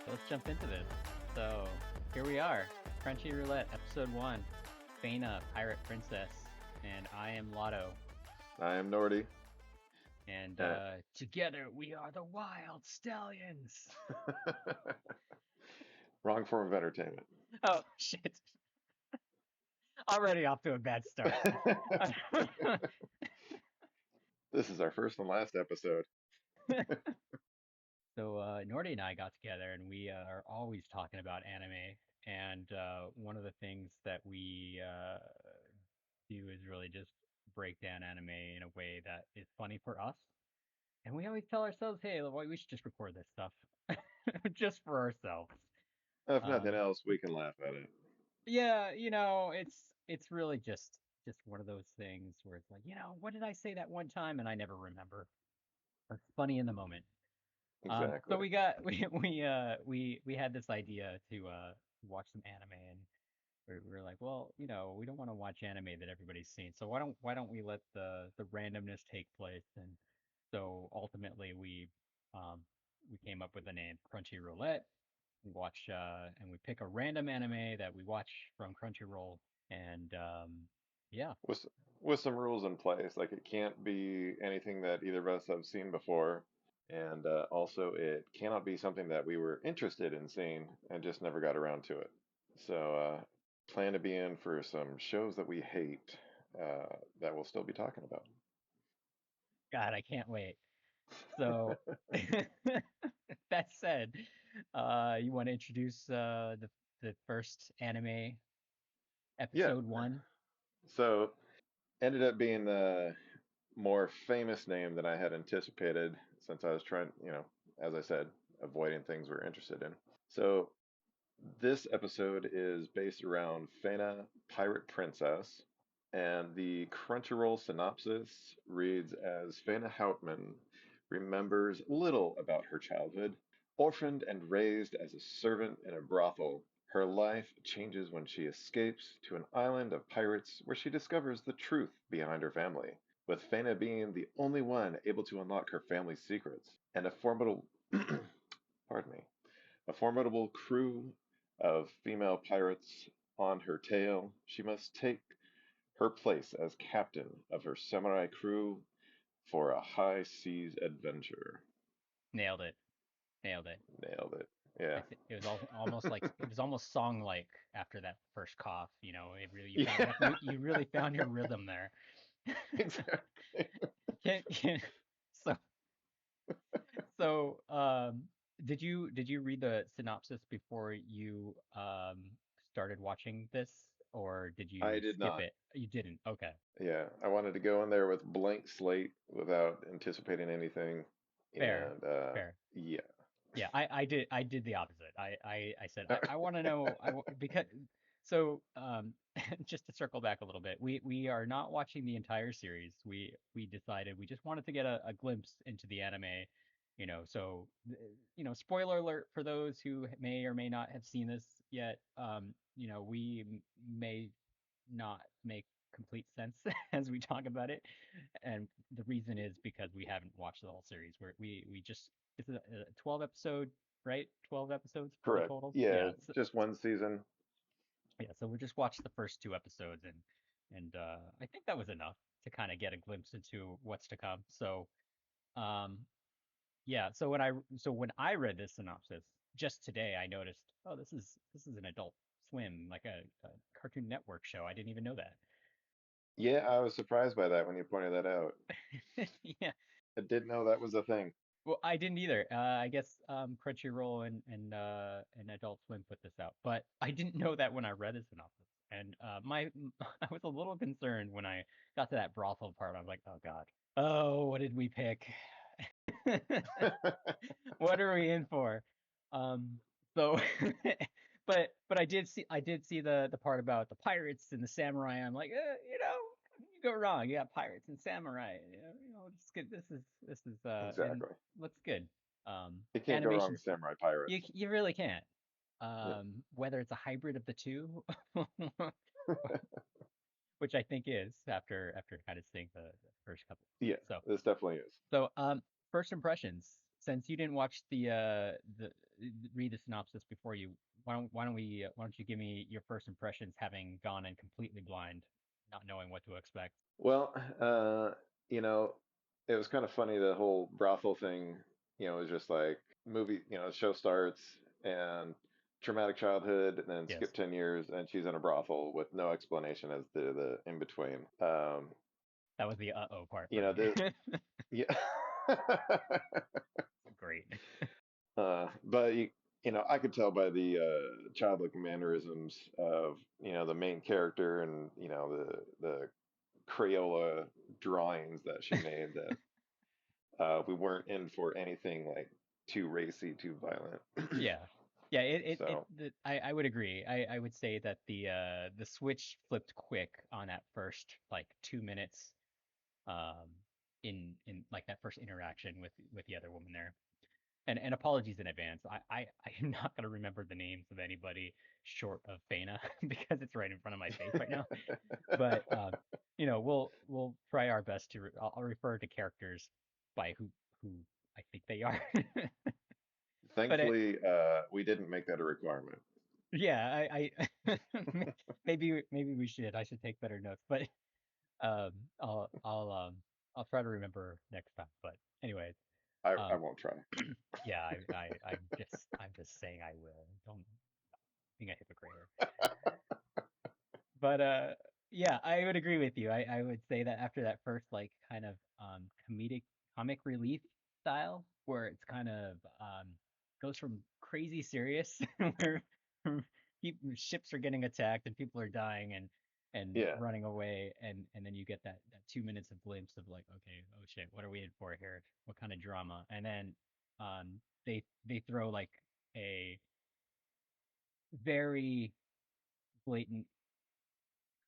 So let's jump into this. So here we are, Crunchy Roulette, episode 1, Fena, Pirate Princess, and I am Lotto. I am Nordy. And Uh, together we are the Wild Stallions. Wrong form of entertainment. Oh, shit. Already off to a bad start. This is our first and last episode. So Nordy and I got together and we are always talking about anime. And one of the things that we do is really just break down anime in a way that is funny for us. And we always tell ourselves, hey, we should just record this stuff just for ourselves. If nothing Um, else, we can laugh at it. yeah, it's really just one of those things where it's like, what did I say that one time and I never remember. It's funny in the moment. So Exactly. we got we had this idea to watch some anime and we were like, well, we don't want to watch anime that everybody's seen. So why don't we let the randomness take place? And so ultimately um we came up with the name Crunchy Roulette. We watch and we pick a random anime that we watch from Crunchyroll and yeah. With with some rules in place, like it can't be anything that either of us have seen before, and also it cannot be something that we were interested in seeing and just never got around to it. So plan to be in for some shows that we hate that we'll still be talking about. God, I can't wait. So that said, you want to introduce the first anime Yeah. episode 1? So ended up being the more famous name than I had anticipated since I was trying, as I said, avoiding things we are interested in. So this episode is based around Fena, Pirate Princess, and the Crunchyroll synopsis reads as Fena Houtman remembers little about her childhood. Orphaned and raised as a servant in a brothel, her life changes when she escapes to an island of pirates where she discovers the truth behind her family, with Fena being the only one able to unlock her family's secrets, and a formidable pardon me, a formidable crew of female pirates on her tail. She must take her place as captain of her samurai crew for a high seas adventure. Nailed it. Nailed it. Nailed it. Yeah. It was almost like it was almost song like after that first cough. It really Yeah, you really found your rhythm there. exactly. Can, so so did you read the synopsis before you started watching this, or did I you did skip not. it? You didn't. Okay. Yeah, I wanted to go in there with blank slate without anticipating anything. Fair. And Fair. yeah. Yeah, I did the opposite. I said I want to know because so just to circle back a little bit, we are not watching the entire series. We decided we just wanted to get a glimpse into the anime, so spoiler alert for those who may or may not have seen this yet. We may not make complete sense as we talk about it, and the reason is because we haven't watched the whole series. We just it's a 12 episode, right? 12 episodes for the Correct. total. Yeah, Yeah. So, just one season. yeah. So we just watched the first 2 episodes and I think that was enough to kind of get a glimpse into what's to come. So um yeah. So when I read this synopsis just today, I noticed, oh, this is an Adult Swim, like a Cartoon Network show. I didn't even know that. Yeah, I was surprised by that when you pointed that out. Yeah. I didn't know that was a thing. Well, I didn't either. I guess Crunchyroll and Adult Swim put this out, but I didn't know that when I read the synopsis. And I was a little concerned when I got to that brothel part. I was like, oh God, oh, what did we pick? What are we in for? So, but I did see the part about the pirates and the samurai. I'm like, you go wrong. You got pirates and samurai. It's good. This is and Exactly. looks good. You can't go wrong Animation. with Samurai You Pirates. you really can't. Yeah. Whether it's a hybrid of the two, which I think is after kind of seeing the first couple. Yeah, So this definitely is. so first impressions. Since you didn't watch read the synopsis before you. Why don't you give me your first impressions, having gone in completely blind, not knowing what to expect? Well, you know, it was kind of funny the whole brothel thing. It was just like movie. The show starts and traumatic childhood, and then Yes, skip 10 years, and she's in a brothel with no explanation as to the in between. that was the uh-oh part You for know, me. the yeah. Great. But I could tell by the childlike mannerisms of the main character, and the Crayola drawings that she made, that we weren't in for anything like too racy, too violent. Yeah. Yeah, So I would agree. I would say that the switch flipped quick on that first like 2 minutes um in like that first interaction with the other woman there. And apologies in advance. I am not gonna remember the names of anybody short of Fena because it's right in front of my face right now. But we'll try our best to I'll refer to characters by who I think they are. But thankfully, we didn't make that a requirement. yeah, I maybe we should. I should take better notes. But um, I'll I'll um I'll try to remember next time. But anyways, I um, won't try. yeah, I'm just saying I will. Don't being a hypocrite here. But yeah, I would agree with you. I would say that after that first like kind of comic relief style, where it's kind of goes from crazy serious where ships are getting attacked and people are dying and Yeah, running away, and then you get that 2 minutes of glimpse of like, okay, oh shit, what are we in for here? What kind of drama? And then they throw like a very blatant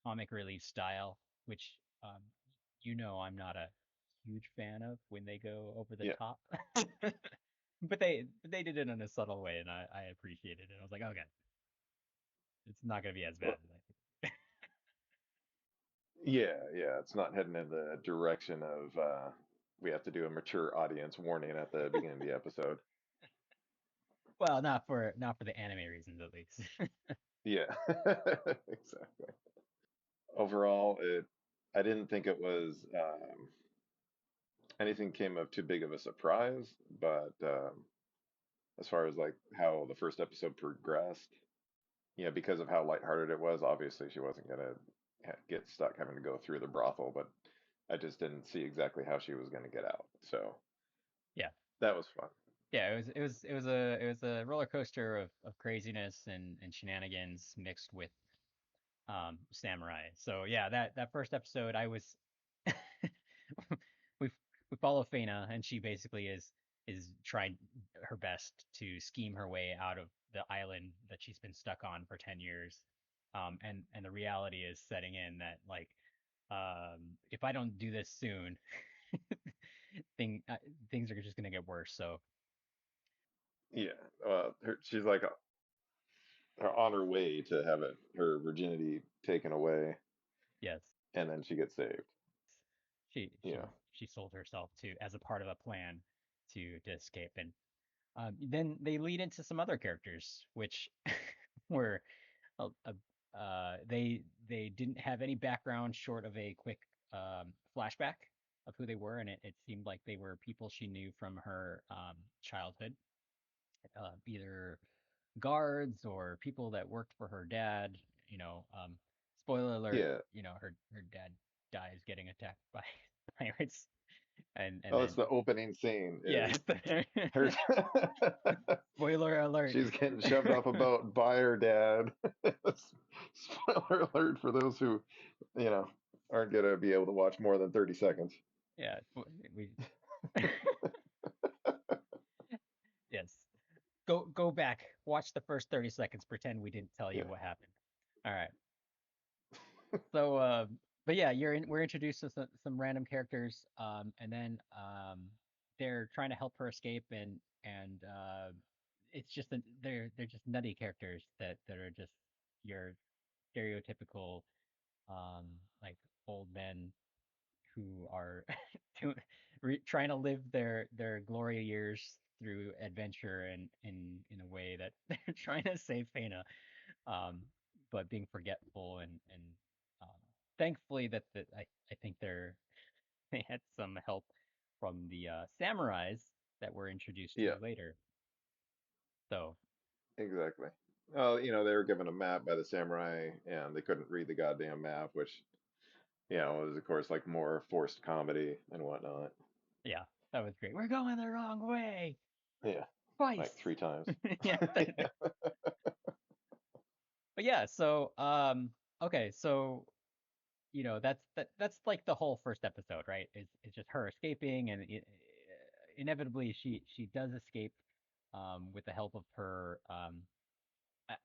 comic relief style, which I'm not a huge fan of when they go over the yeah, top. But they did it in a subtle way, and I appreciated it. I was like, okay, it's not gonna be as bad well, as I think. yeah, yeah. It's not heading in the direction of we have to do a mature audience warning at the beginning of the episode. Well, not for the anime reasons at least. Yeah, exactly. Overall, I didn't think it was anything came of too big of a surprise, but as far as like how the first episode progressed, because of how lighthearted it was, obviously she wasn't gonna get stuck having to go through the brothel, but I just didn't see exactly how she was gonna get out. So Yeah, that was fun. yeah. It was a roller coaster of craziness and shenanigans mixed with samurai. So yeah, that first episode, I was we we follow Fena, and she basically is trying her best to scheme her way out of the island that she's been stuck on for 10 years. And the reality is setting in that like if I don't do this soon, things are just gonna get worse. So Yeah, she's like on her way to have her virginity taken away, yes, and then she gets saved. she Yeah, she she sold herself to as a part of a plan to escape. And then they lead into some other characters, which were uh, they didn't have any background short of a quick flashback of who they were, and it seemed like they were people she knew from her childhood, either guards or people that worked for her dad. You know, spoiler alert. yeah. Her dad dies getting attacked by pirates, and Oh, it's then the opening scene is yes, her. spoiler alert. She's getting shoved off a boat by her dad. Spoiler alert for those who, you know, aren't gonna be able to watch more than 30 seconds. Yeah, we yes. Go back, watch the first 30 seconds, pretend we didn't tell Yeah, you what happened. All right. So but yeah, we're introduced to some random characters, and then they're trying to help her escape, and it's just they're just nutty characters that are just your stereotypical like old men who are trying to live their glory years through adventure and in a way that they're trying to save Fena, um, but being forgetful and um, thankfully I think they had some help from the samurais that we're introduced to Yeah, later. So exactly. Well, they were given a map by the samurai, and they couldn't read the goddamn map, which, was of course like more forced comedy and whatnot. yeah, that was great. We're going the wrong way Yeah, twice. like 3 times. Yeah, but yeah. So okay, so that's like the whole first episode, right? It's just her escaping, and inevitably she does escape with the help of her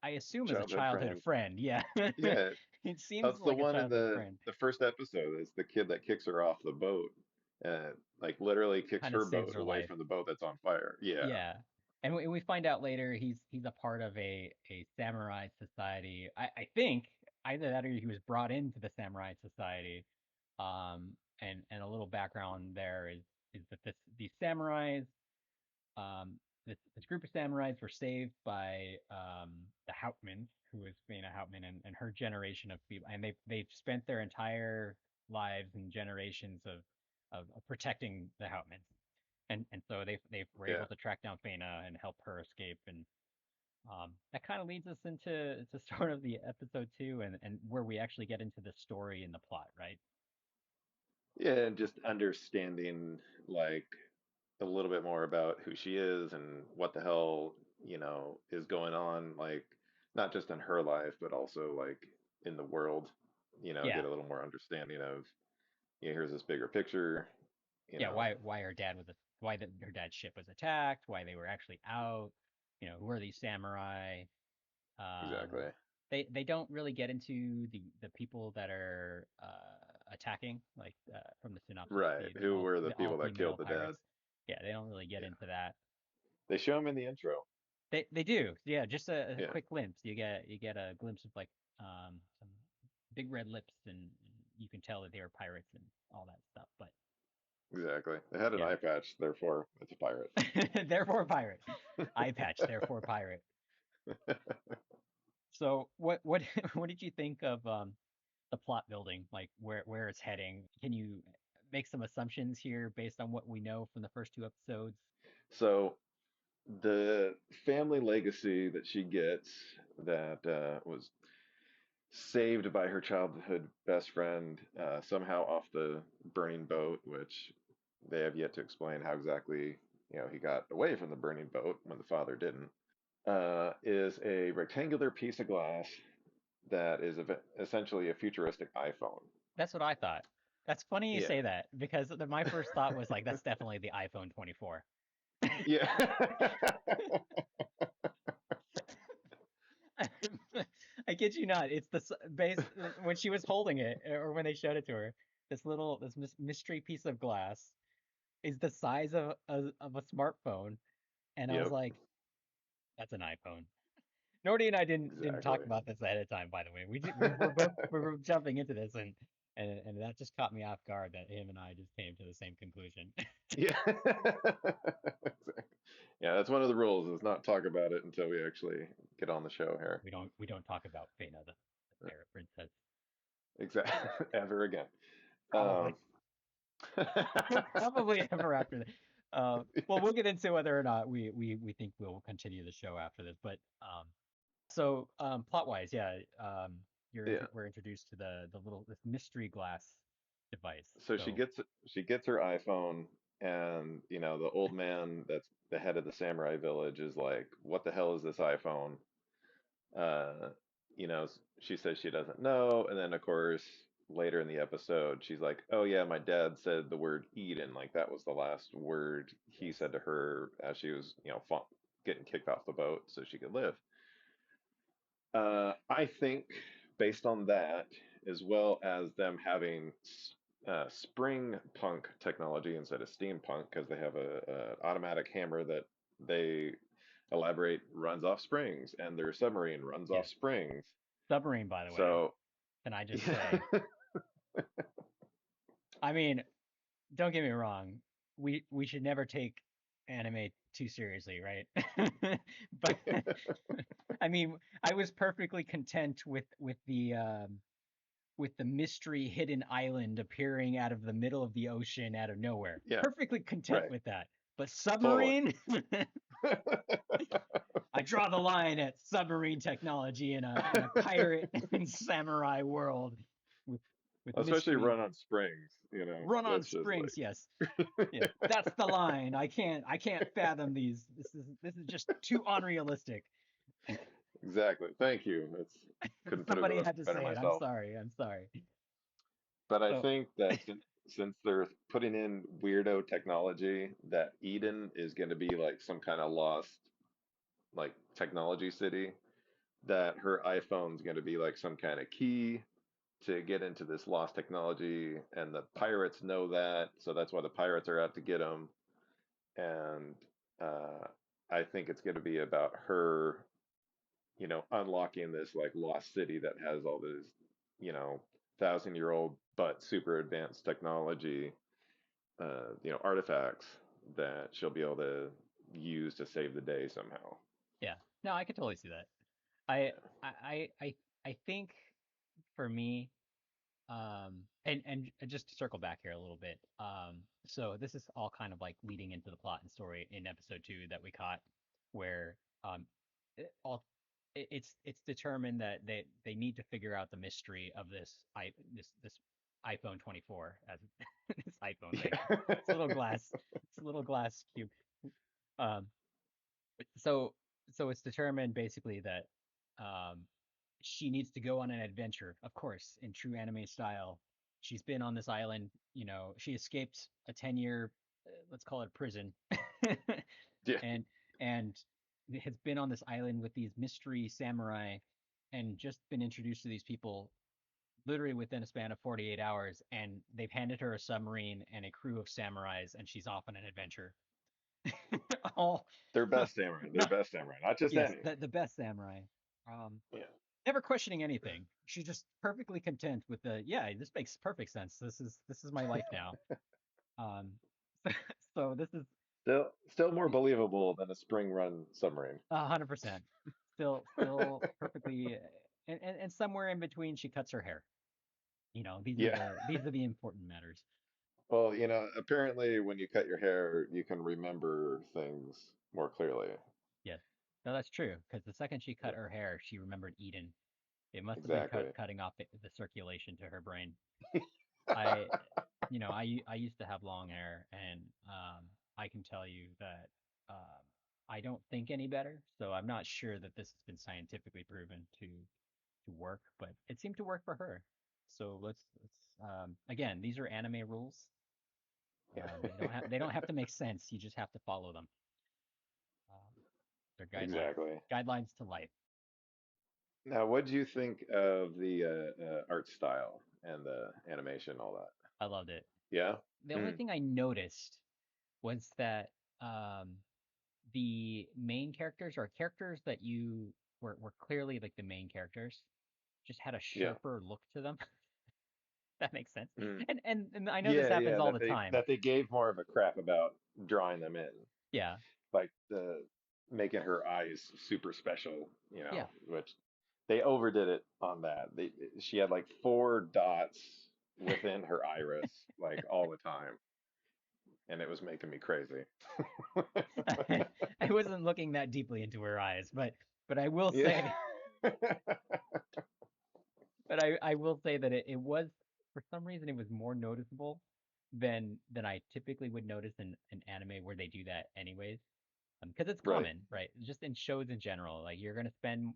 I assume as a Childhood childhood friend. friend. Yeah. Yeah, It seems that's the like a one in childhood the friend. the first episode. Is the kid that kicks her off the boat, like literally kicks Kind of her saves boat her away life. from the boat that's on fire. Yeah, Yeah. And we find out later he's a part of a samurai society. I think either that or he was brought into the samurai society. And a little background there is that these samurais this group of samurais were saved by the Houtman, who is Fena Houtman, and her generation of people, and they've spent their entire lives and generations of protecting the Houtmans, and so they were yeah, able to track down Fena and help her escape, and that kind of leads us into to sort of the episode two, and where we actually get into the story and the plot, right? yeah. And just understanding like a little bit more about who she is and what the hell, is going on, like not just in her life, but also like in the world, Yeah, get a little more understanding of, here's this bigger picture, you yeah. know, Why her dad was her dad's ship was attacked, why they were actually out, who are these samurai? Um, exactly. they don't really get into the people that are attacking, like from the synopsis, Right. Who were the the all people that female killed the dad? pirates. Yeah, they don't really get Yeah. into that. They show him in the intro. They do, yeah, just a Yeah, quick glimpse. You get a glimpse of like some big red lips, and you can tell that they were pirates and all that stuff. But exactly. They had an yeah, eye patch, therefore it's a pirate. therefore pirate, eye patch, therefore pirate. So what what did you think of the plot building, like where it's heading? Can you make some assumptions here based on what we know from the first two episodes? So the family legacy that she gets that was saved by her childhood best friend somehow off the burning boat, which they have yet to explain how exactly, he got away from the burning boat when the father didn't, is a rectangular piece of glass that is essentially a futuristic iPhone. That's what I thought. That's funny you Yeah. say that because my first thought was like that's definitely the iPhone 24. Yeah. I kid you not. It's the base when she was holding it, or when they showed it to her. This mystery piece of glass is the size of a smartphone, and I was Yep. like, "That's an iPhone." Nordy and I didn't talk Exactly. about this ahead of time, by the way. We were jumping into this, and that just caught me off guard that him and I just came to the same conclusion. Yeah. Exactly. Yeah, that's one of the rules is not talk about it until we actually get on the show here. We don't talk about Fena, the pirate princess. Exactly. Ever again. Probably Um, probably ever after that. Well, we'll get into whether or not we think we'll continue the show after this, but so plot wise, yeah, yeah. we're introduced to the little this mystery glass device. So she So gets she gets her iPhone, and the old man that's the head of the samurai village is like, "What the hell is this iPhone?" Uh, she says she doesn't know, and then of course later in the episode she's like, "Oh yeah, my dad said the word Eden, like that was the last word he yes, said to her as she was, getting kicked off the boat so she could live." I think based on that, as well as them having spring punk technology instead of steampunk, because they have a automatic hammer that they elaborate runs off springs, and their submarine runs off yes, springs. submarine. By the way, So, can I just yeah, say, I mean, don't get me wrong, we should never take anime too seriously, right? But I mean, I was perfectly content with the mystery hidden island appearing out of the middle of the ocean out of nowhere. Yeah, Perfectly content right. with that. But Totally. submarine, I draw the line at submarine technology in a pirate and samurai world with Especially mystery. run on springs, you know. Run on That's just springs, yes. Yes. like That's the line. I can't fathom these. This is just too unrealistic. exactly. Thank you. It's couldn't put it Somebody had to better say it. I'm myself. sorry. I'm sorry. But I So think that since they're putting in weirdo technology, that Eden is going to be like some kind of lost like technology city, that her iPhone's going to be like some kind of key to get into this lost technology, and the pirates know that, so that's why the pirates are out to get them. And uh, I think it's going to be about her, unlocking this like lost city that has all this, 1,000-year-old but super advanced technology, artifacts that she'll be able to use to save the day somehow. yeah, no, I could totally see that. I Yeah. I think for me, and just to circle back here a little bit, so this is all kind of like leading into the plot and story in episode two that we caught, where all it's determined that they need to figure out the mystery of this iPhone 24 as this iPhone thing. Yeah. It's a little glass cube. Um, so so it's determined basically that um she needs to go on an adventure, of course, in true anime style. She's been on this island, she escaped a 10-year, let's call it prison, Yeah. and and has been on this island with these mystery samurai and just been introduced to these people literally within a span of 48 hours, and they've handed her a submarine and a crew of samurais, and she's off on an adventure. All They're best samurai. They're not best samurai, not just yes, any. the best samurai. Um, Yeah. Never questioning anything. She's just perfectly content with the yeah, this makes perfect sense. This is my life now. Um, so this is Still more believable than a spring run submarine. 100% still perfectly, and somewhere in between she cuts her hair. Yeah. These are the important matters. Well, apparently when you cut your hair, you can remember things more clearly. Yes, no, that's true. Because the second she cut Yeah, her hair, she remembered Eden. It must have been exactly. cutting off the circulation to her brain. I, I used to have long hair, and I can tell you that I don't think any better. So I'm not sure that this has been scientifically proven to work, but it seemed to work for her. So let's again, these are anime rules. They don't have to make sense. You just have to follow them. Um, they're guidelines Exactly. guidelines to life. Now, what do you think of the art style and the animation, all that? I loved it. Yeah. The only Mm, thing I noticed was that um, the main characters or characters that you were clearly like the main characters just had a yeah. sharper look to them. That makes sense. Mm. And I know this Yeah, happens yeah, all that the they time. that they gave more of a crap about drawing them in, Yeah. like the making her eyes super special, Yeah. which they overdid it on that. She had like four dots within her iris, like all the time, and it was making me crazy. I wasn't looking that deeply into her eyes, but I will Yeah. say but I will say that it was, for some reason, it was more noticeable than I typically would notice in an anime where they do that anyways. Because it's Right. common, right? Just in shows in general, like you're gonna spend,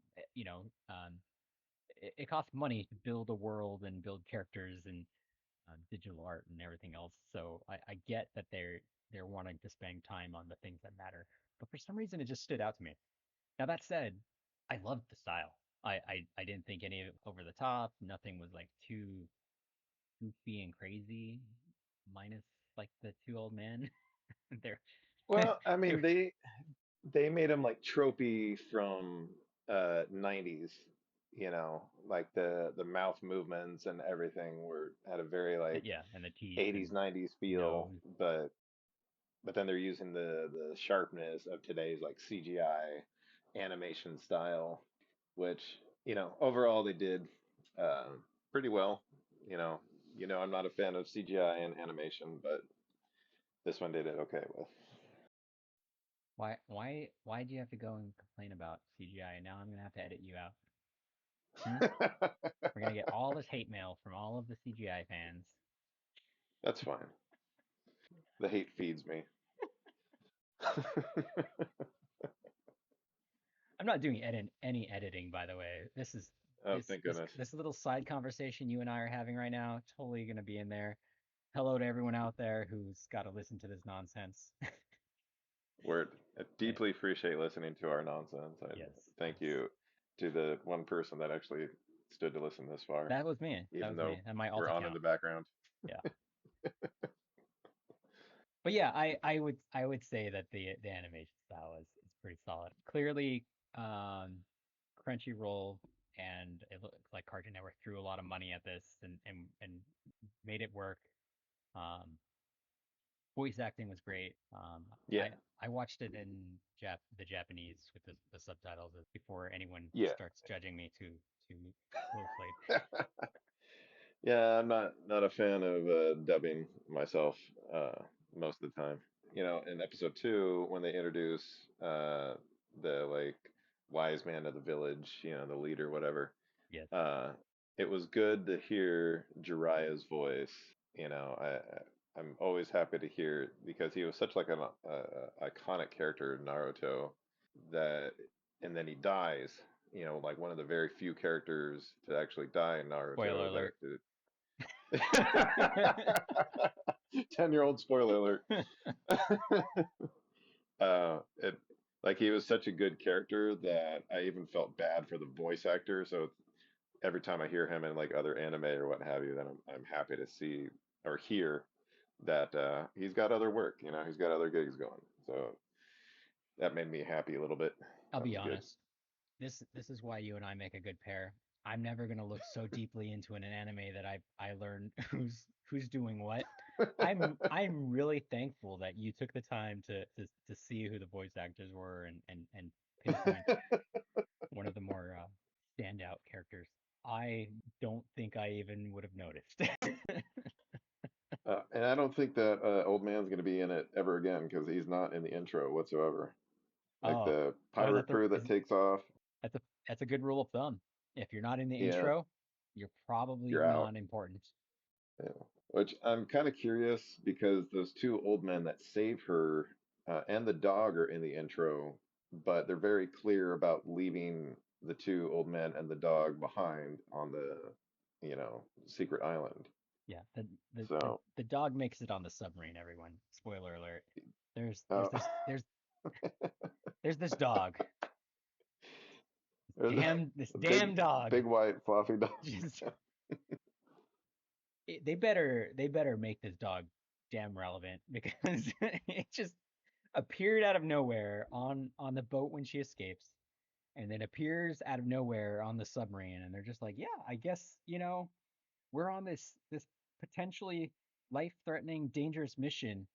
it costs money to build a world and build characters and digital art and everything else. So I get that they're wanting to spend time on the things that matter. But for some reason, it just stood out to me. Now that said, I loved the style. I didn't think any of it over the top. Nothing was like too goofy and crazy, minus like the two old men. they're Well, I mean, they're they made them like tropey from 90s, like the mouth movements and everything were had a very like yeah, and the teeth and 80s 90s feel, nose. but but then they're using the sharpness of today's like CGI animation style, which overall they did uh, pretty well. You know, I'm not a fan of CGI and animation, but this one they did okay with. Why do you have to go and complain about CGI? And now I'm gonna have to edit you out. Hmm? We're gonna get all this hate mail from all of the CGI fans. That's fine. The hate feeds me. I'm not doing any editing, by the way. This is Oh, thank goodness. this little side conversation you and I are having right now. Totally gonna be in there. Hello to everyone out there who's got to listen to this nonsense. I Eh, deeply appreciate listening to our nonsense. I yes, thank yes. you to the one person that actually stood to listen this far, That was me. That even was me. though And my alt we're on in account. the background. Yeah. But yeah, I would say that the animation style is pretty solid. Clearly, um, Crunchyroll and it looks like Cartoon Network threw a lot of money at this and made it work. Um, Voice acting was great. Yeah, I watched it in the Japanese with the subtitles before anyone yeah. starts judging me too closely. Yeah, I'm not a fan of dubbing myself most of the time. In episode 2, when they introduce the like wise man of the village, the leader, whatever, Yes, uh, it was good to hear Jiraiya's voice. I'm always happy to hear it because he was such like an iconic character in Naruto that, and then he dies. Like one of the very few characters to actually die in spoiler Naruto that alert. it 10-year-old spoiler alert. It like he was such a good character that I even felt bad for the voice actor. So every time I hear him in like other anime or what have you, then I'm happy to see or hear that he's got other work. He's got other gigs going. So that made me happy a little bit. I'll That be was good. honest. This is why you and I make a good pair. I'm never gonna look so deeply into an anime that I learn who's doing what. I'm really thankful that you took the time to see who the voice actors were and pinpoint one of the more standout characters. I don't think I even would have noticed. And I don't think that old man's going to be in it ever again because he's not in the intro whatsoever. Like Oh, the oh, pirate crew that takes off, that's a good rule of thumb. If you're not in the yeah, intro, you're probably you're out. not important. Yeah. Which I'm kind of curious because those two old men that save her and the dog are in the intro, but they're very clear about leaving the two old men and the dog behind on the, secret island. Yeah, So, the dog makes it on the submarine, everyone. Spoiler alert. uh, There's this dog. there's This a damn dog. big white fluffy dog. Just they better make this dog damn relevant because it just appeared out of nowhere on the boat when she escapes and then appears out of nowhere on the submarine and they're just like, "Yeah, I guess, we're on this potentially life-threatening dangerous mission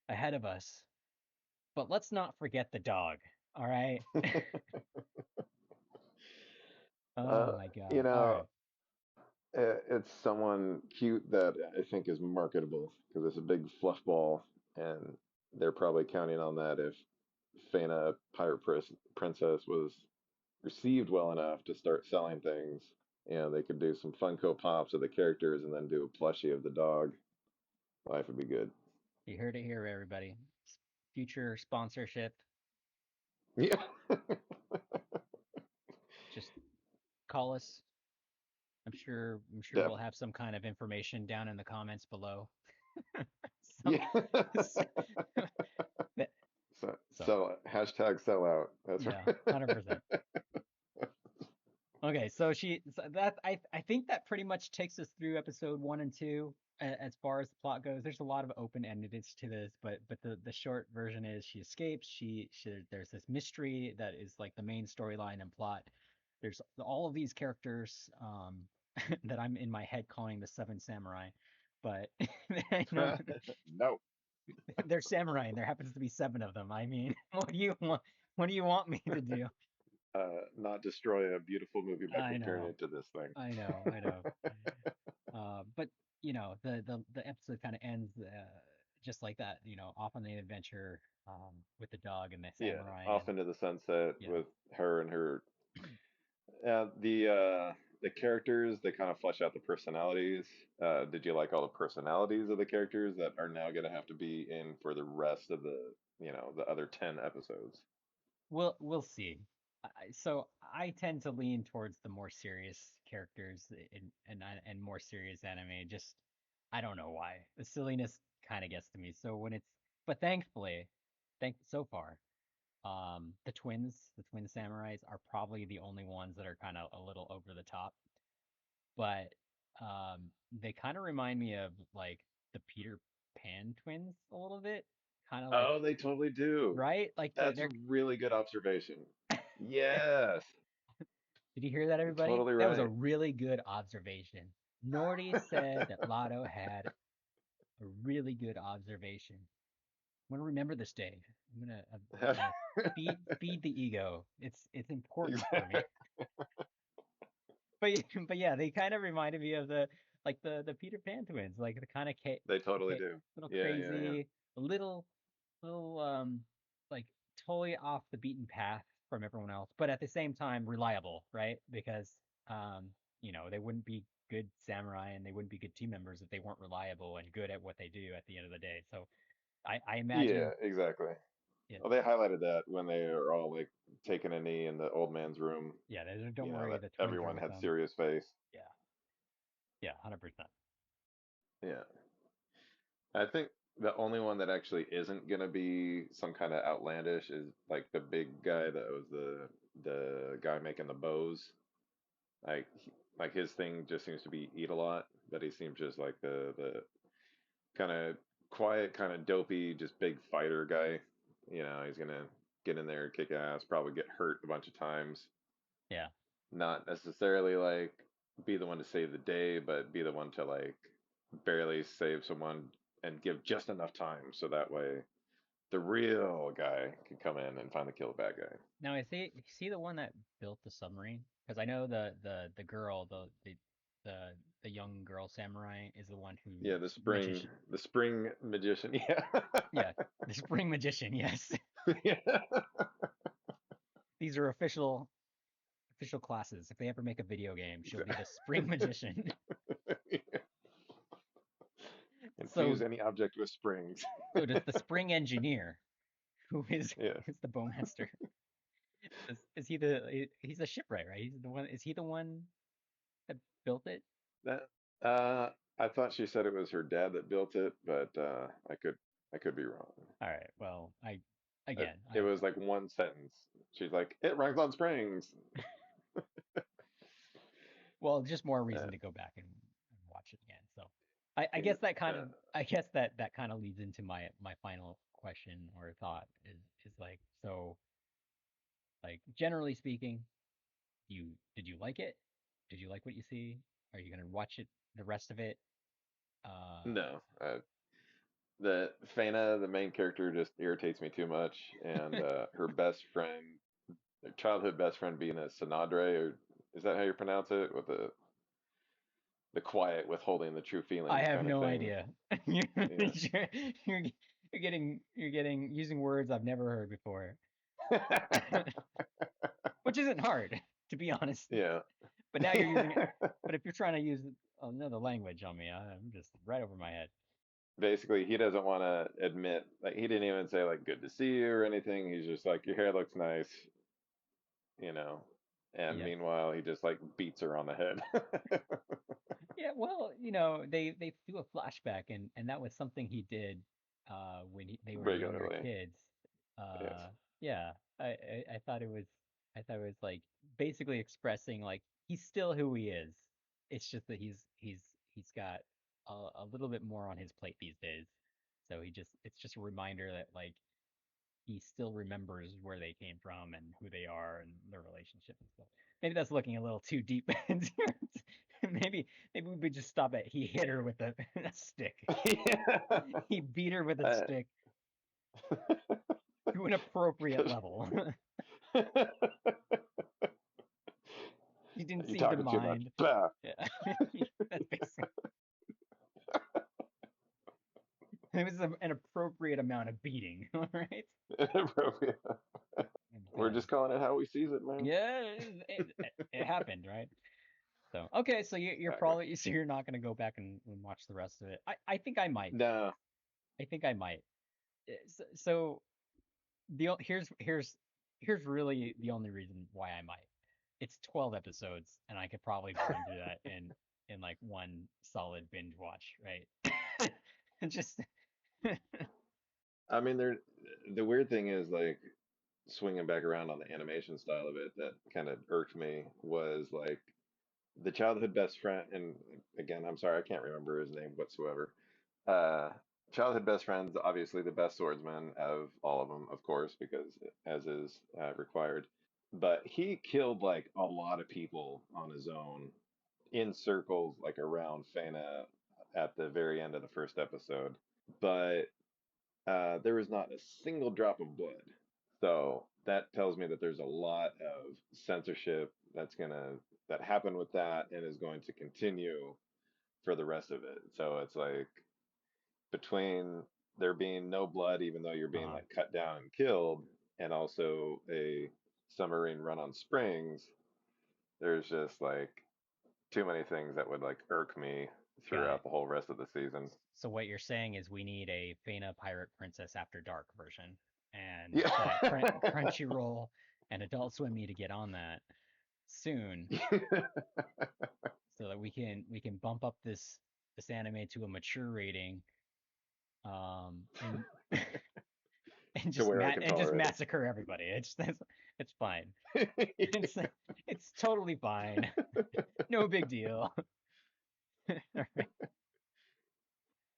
ahead of us. But let's not forget the dog. All right." Oh Uh, my you God. All know, right. it's someone cute that I think is marketable because it's a big fluff ball, and they're probably counting on that if Fena Princess was received well enough to start selling things. They could do some Funko Pops of the characters and then do a plushie of the dog. Life would be good. You heard it here, everybody. Future sponsorship. Yeah. Just call us. I'm sure we'll Def. have some kind of information down in the comments below. Some, Yeah. so Hashtag sellout. That's yeah, right. 100%. Okay, so that I think that pretty much takes us through episode 1 and 2 as far as the plot goes. There's a lot of open-endedness to this, but the short version is she escapes. There's this mystery that is like the main storyline and plot. There's all of these characters that I'm in my head calling the Seven Samurai, but I know No. They're samurai, and there happens to be seven of them. I mean, what do you want? What do you want me to do? Not destroy a beautiful movie by I comparing know, it to this thing. I know. But the episode kind of ends just like that. Off on the adventure with the dog and the Yeah, samurai, off and into the sunset yeah. with her and her. The characters, they kind of flesh out the personalities. Did you like all the personalities of the characters that are now going to have to be in for the rest of the other 10 episodes? We'll see. So I tend to lean towards the more serious characters and more serious anime. Just I don't know why. The silliness kind of gets to me. So when it's but thankfully, so far, the twin samurais are probably the only ones that are kind of a little over the top. But they kind of remind me of like the Peter Pan twins a little bit. Kind of like Oh, they totally do. right? Like That's a they're really good observation. Yes, Did you hear that, you're everybody? totally That was a right. really good observation. Nordy said that Lotto had a really good observation. I'm gonna remember this, Dave. I'm gonna feed the ego. It's important for Exactly. me. But but yeah, they kind of reminded me of the Peter Pan twins, like the kind of They totally okay, do. little Yeah, yeah, yeah. crazy, a little like totally off the beaten path from everyone else, but at the same time reliable, right? Because um they wouldn't be good samurai and they wouldn't be good team members if they weren't reliable and good at what they do at the end of the day. So I Yeah, imagine exactly. yeah, Well, they highlighted that when they are all like taking a knee in the old man's room, yeah, don't worry, that the twins are everyone with had them. serious face. Yeah, yeah, 100%. Yeah. I think the only one that actually isn't gonna be some kind of outlandish is like the big guy that was the guy making the bows. Like his thing just seems to be eat a lot, but he seems just like the kind of quiet, kind of dopey, just big fighter guy. He's gonna get in there, kick ass, probably get hurt a bunch of times. Yeah. Not necessarily like be the one to save the day, but be the one to like barely save someone and give just enough time so that way the real guy can come in and finally kill the bad guy. Now is he the one that built the submarine? Because I know the girl, the the young girl samurai is the one who Yeah, magician. the spring magician. Yeah. Yeah, the spring magician. Yes, Yeah. these are official classes. If they ever make a video game, she'll be the spring magician. So Infuse any object with springs. so does the spring engineer, who is Yeah. is the bowmaster, is he's a shipwright, right? He's the one. Is he the one that built it? That I thought she said it was her dad that built it, but I could be wrong. All right. Well, It, again, it was like one sentence. She's like, "It runs on springs." well, just more reason Uh, to go back and watch it again. So I ex- guess that kind of uh, I guess that kind of leads into my final question or thought is like so like generally speaking, did you like it? Did you like what you see? Are you gonna watch it the rest of it? Uh no, the Fena, the main character, just irritates me too much, and her best friend, her childhood best friend, being a Sinadre, or is that how you pronounce it? With the quiet withholding the true I feelings have kind of no thing. idea. You're Yeah. you're you're getting using words I've never heard before, which isn't hard to be honest. Yeah. But now you're using it. But if you're trying to use another language on me, I'm just right over my head. Basically, he doesn't want to admit, like, he didn't even say, like, good to see you or anything. He's just like, your hair looks nice, you know. And Yeah. meanwhile, he just, like, beats her on the head. Yeah, well, they do a flashback and that was something he did when they were younger Regularly. kids. Yes. Yeah. I thought it was like basically expressing like he's still who he is. It's just that he's got a little bit more on his plate these days. So it's just a reminder that like he still remembers where they came from and who they are and their relationship and stuff. Maybe that's looking a little too deep into maybe we just stop at he hit her with a, a stick. Yeah. He beat her with a Uh, stick to an appropriate 'cause level. He didn't you seem to talking too much. mind. Bah. Yeah. That's basically it was an appropriate amount of beating, all right? Inappropriate. We're Yeah. just calling it how we sees it, man. Yeah, it happened, right? So okay, so you're Exactly. probably so you're not gonna go back and watch the rest of it. I think I might. No. I think I might. So here's really the only reason why I might. It's 12 episodes, and I could probably burn through that in like one solid binge watch, right? And just I mean, the weird thing is like swinging back around on the animation style of it that kind of irked me was like the childhood best friend, and again, I'm sorry, I can't remember his name whatsoever. Uh, Childhood best friend's obviously the best swordsman of all of them, of course, because as is required. But he killed like a lot of people on his own in circles, like around Fena at the very end of the first episode. But there was not a single drop of blood. So that tells me that there's a lot of censorship that happened with that and is going to continue for the rest of it. So it's like between there being no blood, even though you're being uh, like cut down and killed, and also a submarine run on springs, there's just like too many things that would like irk me got it. throughout the whole rest of the season. So what you're saying is we need a Fena Pirate Princess After Dark version, and that Yeah. Crunchyroll and Adult Swim need to get on that soon, so that we can bump up this anime to a mature rating, and and To where I can and just tolerate massacre everybody. It's fine. it. It's it's totally fine. No big deal.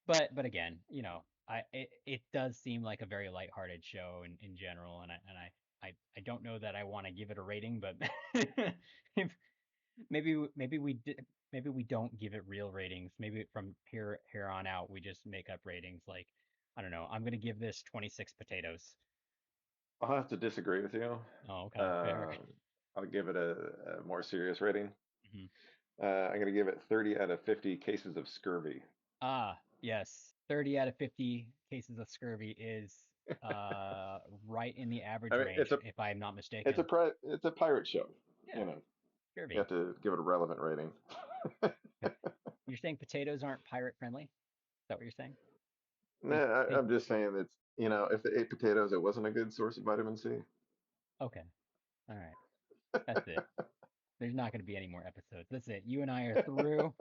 But again, it does seem like a very lighthearted show in general, and I don't know that I want to give it a rating, but if maybe we don't give it real ratings. Maybe from here on out we just make up ratings. Like, I don't know. I'm gonna give this 26 potatoes. I'll have to disagree with you. Oh, okay, fair. Uh, I'll give it a more serious rating. Mhm. I'm going to give it 30 out of 50 cases of scurvy. Ah, yes. 30 out of 50 cases of scurvy is right in the I average mean, range, if I'm not mistaken. it's a pirate show. Yeah, You know, you scurvy. have to give it a relevant rating. You're saying potatoes aren't pirate friendly? Is that what you're saying? Nah, Think think I'm just saying it's, if they ate potatoes, it wasn't a good source of vitamin C. okay. All right. That's it. There's not going to be any more episodes. That's it. You and I are through.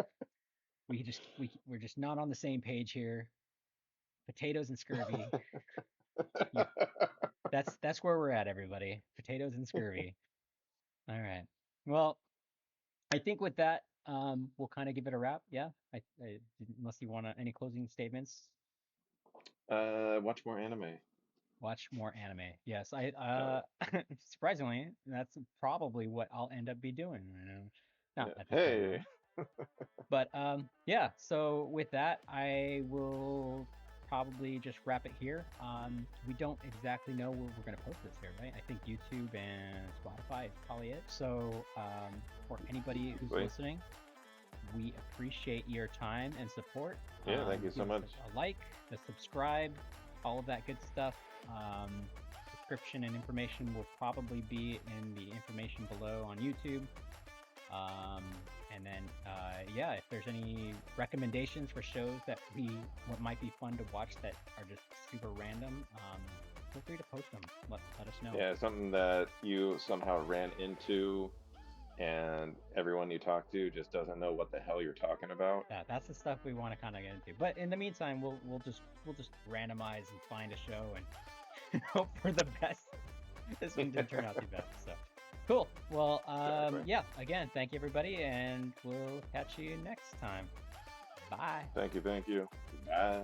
We're just not on the same page here. Potatoes and scurvy. You that's where we're at, everybody. Potatoes and scurvy. All right. Well, I think with that, we'll kind of give it a wrap. Yeah. Unless you want any closing statements, Watch more anime. watch more anime. Yes, I Uh, surprisingly, that's probably what I'll end up be doing. Not yeah. necessarily, Hey, but yeah. So with that, I will probably just wrap it here. We don't exactly know where we're gonna post this here, right? I think YouTube and Spotify is probably it. So for anybody who's sweet. listening, we appreciate your time and support. Yeah, thank you so Give us much. a like, a subscribe, all of that good stuff. Description and information will probably be in the information below on YouTube. Um, and then, yeah, if there's any recommendations for shows that what might be fun to watch that are just super random, feel free to post them. Let us know. Yeah, something that you somehow ran into and everyone you talk to just doesn't know what the hell you're talking about. That's the stuff we want to kind of get into. But in the meantime, we'll just randomize and find a show and hope for the best. This one didn't turn out too bad. So cool. Well, Exactly. yeah. Again, thank you everybody, and we'll catch you next time. Bye. Thank you. Thank you. Bye.